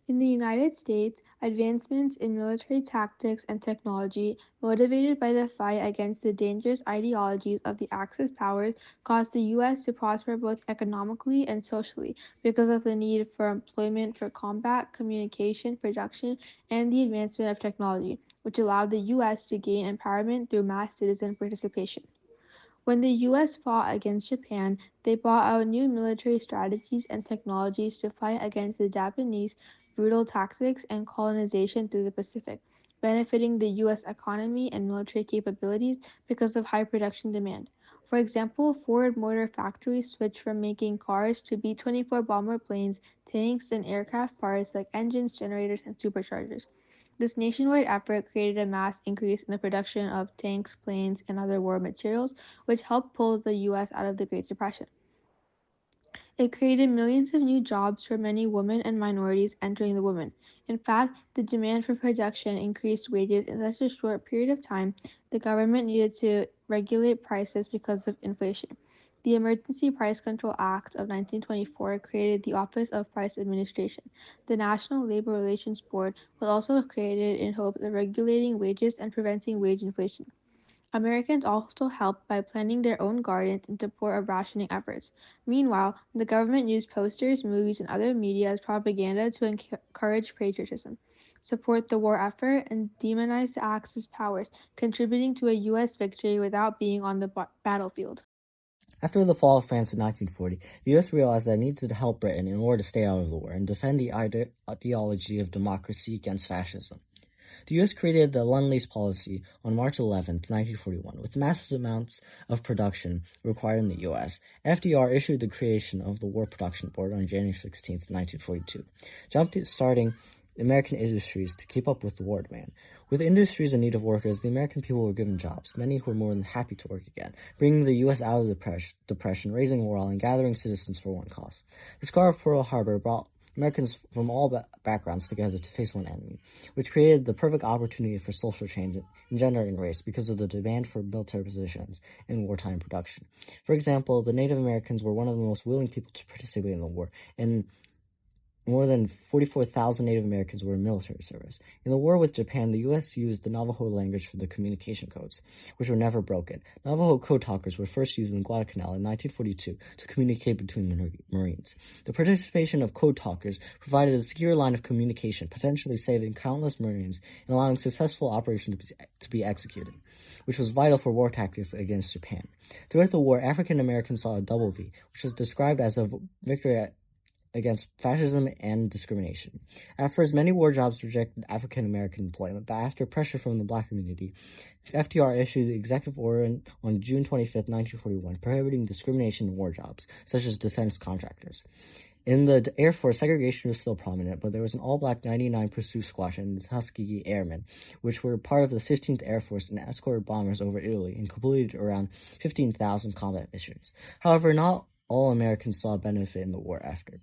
In the United States, advancements in military tactics and technology, motivated by the fight against the dangerous ideologies of the Axis powers, caused the U.S. to prosper both economically and socially because of the need for employment for combat, communication, production, and the advancement of technology, which allowed the U.S. to gain empowerment through mass citizen participation. When the US fought against Japan, they brought out new military strategies and technologies to fight against the Japanese brutal tactics and colonization through the Pacific, benefiting the US economy and military capabilities because of high production demand. For example, Ford Motor Factory switched from making cars to B 24 bomber planes, tanks, and aircraft parts like engines, generators, and superchargers. This nationwide effort created a mass increase in the production of tanks, planes, and other war materials, which helped pull the US out of the Great Depression. It created millions of new jobs for many women and minorities entering the women. In fact, the demand for production increased wages in such a short period of time, the government needed to regulate prices because of inflation. The Emergency Price Control Act of 1924 created the Office of Price Administration. The National Labor Relations Board was also created in hopes of regulating wages and preventing wage inflation. Americans also helped by planting their own gardens in support of rationing efforts. Meanwhile, the government used posters, movies, and other media as propaganda to encourage patriotism, support the war effort, and demonize the Axis powers, contributing to a U.S. victory without being on the battlefield. After the fall of France in 1940, the U.S. realized that it needed to help Britain in order to stay out of the war and defend the ideology of democracy against fascism. The U.S. created the Lend-Lease policy on March 11, 1941, with massive amounts of production required in the U.S. FDR issued the creation of the War Production Board on January 16, 1942, jump-starting American industries to keep up with the war demand. With industries in need of workers, the American people were given jobs, many who were more than happy to work again, bringing the U.S. out of the depression, raising morale, and gathering citizens for one cause. The Scar of Pearl Harbor brought Americans from all backgrounds together to face one enemy, which created the perfect opportunity for social change in gender and race because of the demand for military positions in wartime production. For example, the Native Americans were one of the most willing people to participate in the war, and more than 44,000 Native Americans were in military service. In the war with Japan, the U.S. used the Navajo language for the communication codes, which were never broken. Navajo code talkers were first used in Guadalcanal in 1942 to communicate between the Marines. The participation of code talkers provided a secure line of communication, potentially saving countless Marines and allowing successful operations to be executed, which was vital for war tactics against Japan. Throughout the war, African Americans saw a double V, which was described as a victory against fascism and discrimination. At first, many war jobs rejected African American employment, but after pressure from the black community, FDR issued the executive order on June 25, 1941, prohibiting discrimination in war jobs, such as defense contractors. In the Air Force, segregation was still prominent, but there was an all-black 99 Pursuit Squadron, the Tuskegee Airmen, which were part of the 15th Air Force and escorted bombers over Italy and completed around 15,000 combat missions. However, not all Americans saw benefit in the war after.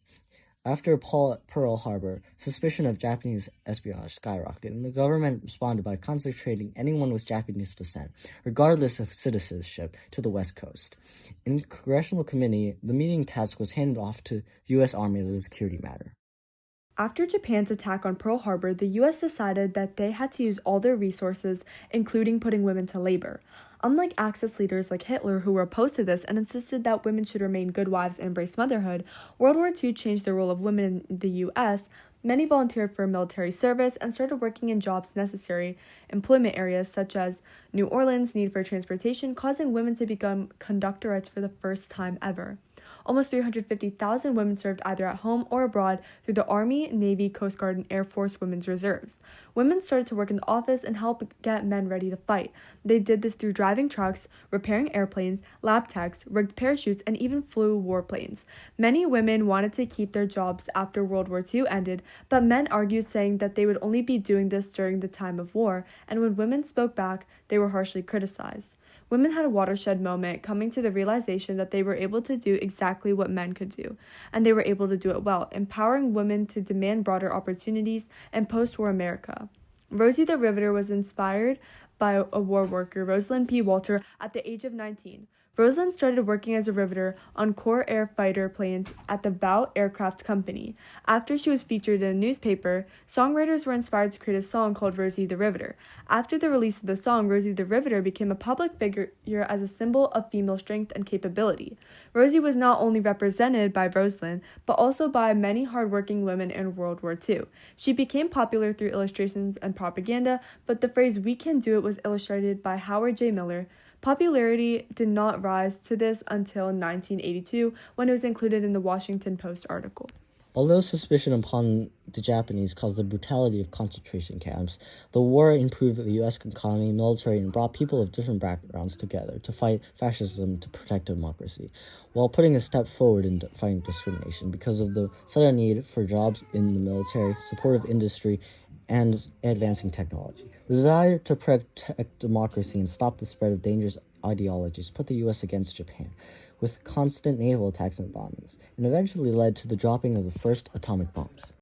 After Pearl Harbor, suspicion of Japanese espionage skyrocketed, and the government responded by concentrating anyone with Japanese descent, regardless of citizenship, to the West Coast. In the Congressional Committee, the meeting task was handed off to the U.S. Army as a security matter. After Japan's attack on Pearl Harbor, the US decided that they had to use all their resources, including putting women to labor. Unlike Axis leaders like Hitler, who were opposed to this and insisted that women should remain good wives and embrace motherhood, World War II changed the role of women in the US. Many volunteered for military service and started working in jobs necessary employment areas such as New Orleans' need for transportation, causing women to become conductorettes for the first time ever. Almost 350,000 women served either at home or abroad through the Army, Navy, Coast Guard, and Air Force Women's Reserves. Women started to work in the office and help get men ready to fight. They did this through driving trucks, repairing airplanes, lab techs, rigged parachutes, and even flew warplanes. Many women wanted to keep their jobs after World War II ended, but men argued, saying that they would only be doing this during the time of war, and when women spoke back, they were harshly criticized. Women had a watershed moment, coming to the realization that they were able to do exactly what men could do, and they were able to do it well, empowering women to demand broader opportunities in post-war America. Rosie the Riveter was inspired by a war worker, Rosalind P. Walter, at the age of 19. Rosalind started working as a riveter on Corps Air fighter planes at the Vought Aircraft Company. After she was featured in a newspaper, songwriters were inspired to create a song called Rosie the Riveter. After the release of the song, Rosie the Riveter became a public figure as a symbol of female strength and capability. Rosie was not only represented by Rosalind, but also by many hardworking women in World War II. She became popular through illustrations and propaganda, but the phrase "we can do it" was illustrated by Howard J. Miller. Popularity did not rise to this until 1982, when it was included in the Washington Post article. Although suspicion upon the Japanese caused the brutality of concentration camps, the war improved the U.S. economy, military, and brought people of different backgrounds together to fight fascism to protect democracy, while putting a step forward in fighting discrimination because of the sudden need for jobs in the military, supportive industry, and advancing technology. The desire to protect democracy and stop the spread of dangerous ideologies put the U.S. against Japan, with constant naval attacks and bombings, and eventually led to the dropping of the first atomic bombs.